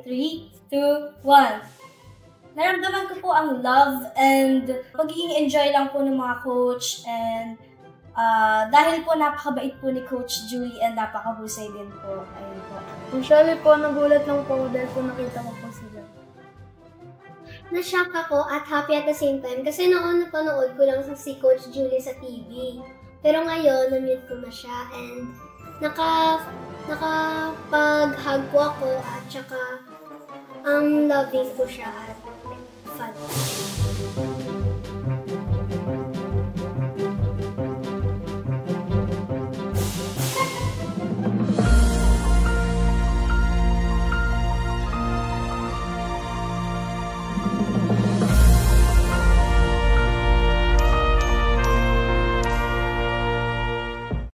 Okay? 3, 2, 1. Naramdaman ko po ang love and pagiging enjoy lang po ng mga coach and dahil po napakabait po ni Coach Julie and napakahusay din po. Ayun po. Usually po, nagulat lang po ako dahil po nakita ko po sila. Na-shock ako at happy at the same time kasi noon napanood ko lang si Coach Julie sa TV. Pero ngayon, na-meet ko na siya and nakapag-hug po ako at saka loving ko siya at